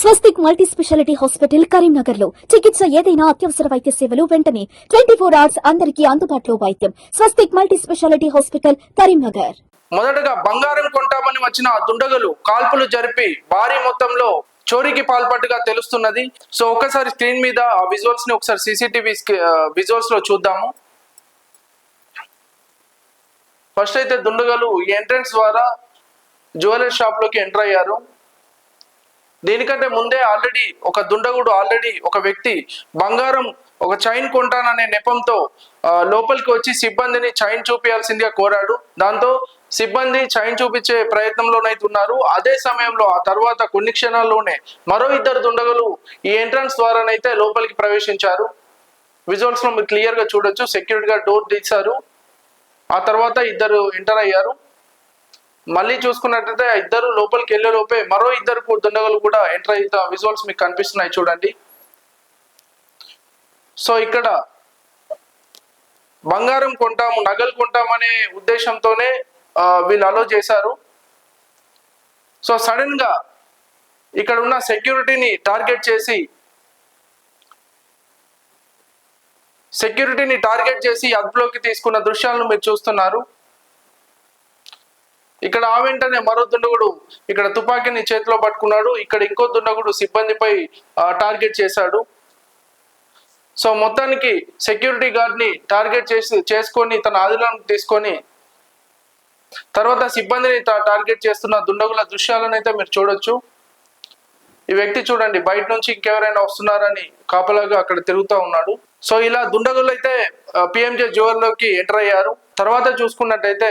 స్వస్తిక్ multi speciality hospital Karimnagar లో చికిత్స ఏదైనా అత్యవసర వైద్య సేవలు వెంటనే 24 hours అందరికీ అందుబాటులో వైద్యం. స్వస్తిక్ మల్టీ స్పెషాలిటీ హాస్పిటల్ కరీంనగర్. మొదటగా బంగారం కొంటామని వచ్చిన దుండగులు కాల్పులు జరిపి భారీ మొత్తంలో చోరీకి పాల్పట్టుగా తెలుస్తున్నది. సో ఒకసారి స్క్రీన్ మీద ఆ విజువల్స్ ని ఒకసారి సీసీటీవీ విజువల్స్ లో చూద్దాము. ఫస్ట్ అయితే దుండగులు ఎంట్రన్స్ ద్వారా జ్యువెలరీ షాప్ లోకి ఎంటర్ అయ్యారు. దీనికంటే ముందే ఆల్రెడీ ఒక దుండగుడు ఒక వ్యక్తి బంగారం ఒక చైన్ కొంటాననే నెపంతో లోపలికి వచ్చి సిబ్బందిని చైన్ చూపించాల్సిందిగా కోరాడు. దాంతో సిబ్బంది చైన్ చూపించే ప్రయత్నంలోనైతే ఉన్నారు. అదే సమయంలో ఆ తర్వాత కొన్ని క్షణాల్లోనే మరో ఇద్దరు దుండగులు ఈ ఎంట్రన్స్ ద్వారానైతే లోపలికి ప్రవేశించారు. విజువల్స్ లో మీరు క్లియర్ గా చూడొచ్చు. సెక్యూరిటీ గార్డ్ డోర్ తీశారు. ఆ తర్వాత ఇద్దరు ఎంటర్ అయ్యారు. మళ్ళీ చూసుకున్నట్లయితే ఇద్దరు లోపలికి వెళ్లే లోపే మరో ఇద్దరు దుండగులు కూడా ఎంటర్ అయితే విజువల్స్ మీకు కనిపిస్తున్నాయి చూడండి. సో ఇక్కడ బంగారం కొంటాము, నగలు కొంటామనే ఉద్దేశంతోనే వీళ్ళు అలో చేశారు. సో సడన్ గా ఇక్కడ ఉన్న సెక్యూరిటీని టార్గెట్ చేసి అదుపులోకి తీసుకున్న దృశ్యాలను మీరు చూస్తున్నారు. ఇక్కడ ఆ వెంటనే మరో దుండగుడు ఇక్కడ తుపాకీని చేతిలో పట్టుకున్నాడు. ఇక్కడ ఇంకో దుండగుడు సిబ్బందిపై టార్గెట్ చేశాడు. సో మొత్తానికి సెక్యూరిటీ గార్డ్ ని టార్గెట్ చేసుకొని తన ఆధీనంలోకి తీసుకొని తర్వాత సిబ్బందిని టార్గెట్ చేస్తున్న దుండగుల దృశ్యాలను అయితే మీరు చూడొచ్చు. ఈ వ్యక్తి చూడండి బయట నుంచి ఇంకెవరైనా వస్తున్నారని కాపలాగా అక్కడ తిరుగుతూ ఉన్నాడు. సో ఇలా దుండగులు అయితే పిఎంజే జ్యువెలరీలోకి ఎంటర్ అయ్యారు. తర్వాత చూసుకున్నట్టయితే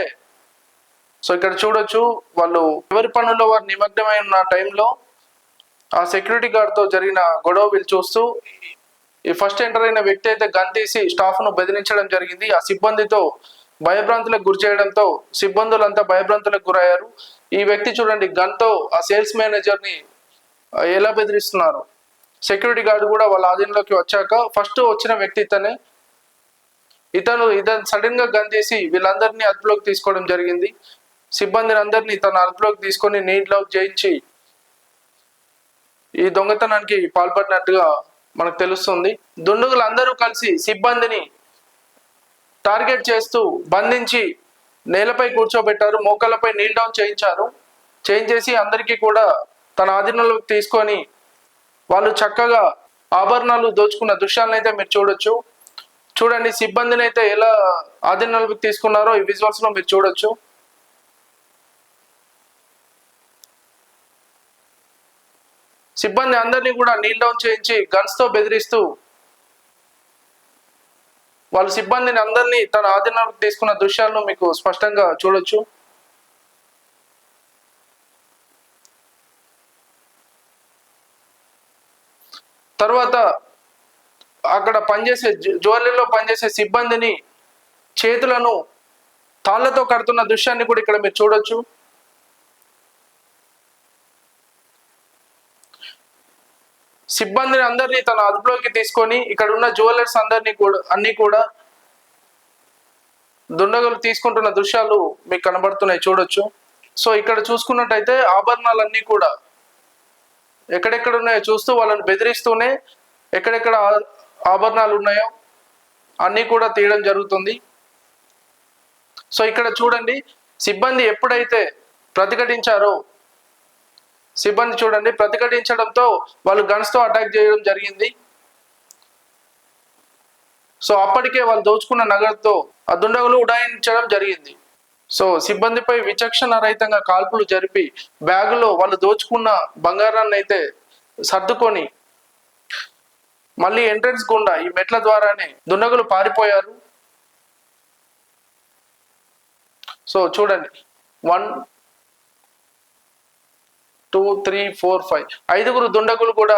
సో ఇక్కడ చూడొచ్చు వాళ్ళు ఎవరి పనుల్లో వారు నిమగ్నమై ఉన్న టైంలో ఆ సెక్యూరిటీ గార్డ్ తో జరిగిన గొడవ వీళ్ళు చూస్తూ ఈ ఫస్ట్ ఎంటర్ అయిన వ్యక్తి అయితే గన్ తీసి స్టాఫ్ ను బెదిరించడం జరిగింది. ఆ సిబ్బందితో భయభ్రాంతులకు గురి చేయడంతో సిబ్బందులంతా భయభ్రాంతులకు గురయ్యారు. ఈ వ్యక్తి చూడండి గన్ తో ఆ సేల్స్ మేనేజర్ ని ఎలా బెదిరిస్తున్నారు. సెక్యూరిటీ గార్డ్ కూడా వాళ్ళ ఆధీనంలోకి వచ్చాక ఫస్ట్ వచ్చిన వ్యక్తి ఇతను సడన్ గా గన్ తీసి వీళ్ళందరినీ అదుపులోకి తీసుకోవడం జరిగింది. సిబ్బందిని అందరినీ తన అదుపులోకి తీసుకొని నీటిలోకి చేయించి ఈ దొంగతనానికి పాల్పడినట్టుగా మనకు తెలుస్తుంది. దుండగులందరూ కలిసి సిబ్బందిని టార్గెట్ చేస్తూ బంధించి నేలపై కూర్చోబెట్టారు. మోకాళ్ళపై నీల్ డౌన్ చేయించేసి అందరికీ కూడా తన ఆధీనంలోకి తీసుకొని వాళ్ళు చక్కగా ఆభరణాలు దోచుకున్న దృశ్యాలను అయితే మీరు చూడొచ్చు. చూడండి సిబ్బందిని అయితే ఎలా ఆధీనంలోకి తీసుకున్నారో ఈ విజువల్స్ లో మీరు చూడొచ్చు. సిబ్బంది అందరినీ కూడా నీల్ డౌన్ చేయించి గన్స్ తో బెదిరిస్తూ వాళ్ళు సిబ్బందిని అందరినీ తన ఆధీనంలోకి తీసుకున్న దృశ్యాలను మీకు స్పష్టంగా చూడొచ్చు. తర్వాత అక్కడ జ్యువెలరీలో పనిచేసే సిబ్బందిని చేతులను తాళ్లతో కడుతున్న దృశ్యాన్ని కూడా ఇక్కడ మీరు చూడొచ్చు. సిబ్బందిని అందరినీ తన అదుపులోకి తీసుకొని ఇక్కడ ఉన్న జ్యువెలర్స్ అన్ని కూడా దుండగులు తీసుకుంటున్న దృశ్యాలు మీకు కనబడుతున్నాయి చూడొచ్చు. సో ఇక్కడ చూసుకున్నట్టయితే ఆభరణాలన్నీ కూడా ఎక్కడెక్కడ ఉన్నాయో చూస్తూ వాళ్ళని బెదిరిస్తూనే ఎక్కడెక్కడ ఆభరణాలు ఉన్నాయో అన్నీ కూడా తీయడం జరుగుతుంది. సో ఇక్కడ చూడండి సిబ్బంది ఎప్పుడైతే ప్రతిఘటించడంతో వాళ్ళు గన్స్ తో అటాక్ చేయడం జరిగింది. సో అప్పటికే వాళ్ళు దోచుకున్న నగదుతో ఆ దుండగులు ఉడాయించడం జరిగింది. సో సిబ్బందిపై విచక్షణ రహితంగా కాల్పులు జరిపి బ్యాగులో వాళ్ళు దోచుకున్న బంగారాన్ని అయితే సర్దుకొని మళ్ళీ ఎంట్రన్స్ గుండా ఈ మెట్ల ద్వారానే దుండగులు పారిపోయారు. సో చూడండి 1 2 3 4 5 ఐదుగురు దుండగులు కూడా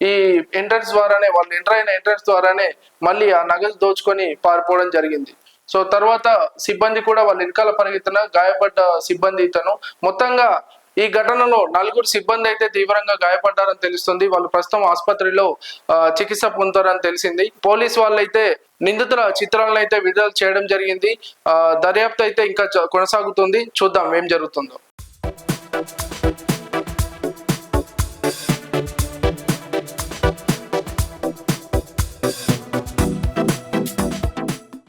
ఈ ఎంట్రన్స్ ద్వారానే వాళ్ళు ఎంటర్ అయిన ఎంట్రన్స్ ద్వారానే మళ్ళీ ఆ నగదు దోచుకొని పారిపోవడం జరిగింది. సో తర్వాత సిబ్బంది కూడా వాళ్ళ వెనకాల పరిగెత్తిన గాయపడ్డ సిబ్బంది మొత్తంగా ఈ ఘటనలో 4 సిబ్బంది అయితే తీవ్రంగా గాయపడ్డారని తెలుస్తుంది. వాళ్ళు ప్రస్తుతం ఆసుపత్రిలో చికిత్స పొందుతారని తెలిసింది. పోలీసు వాళ్ళైతే నిందితుల చిత్రాలను అయితే విడుదల చేయడం జరిగింది. దర్యాప్తు అయితే ఇంకా కొనసాగుతుంది. చూద్దాం ఏం జరుగుతుందో.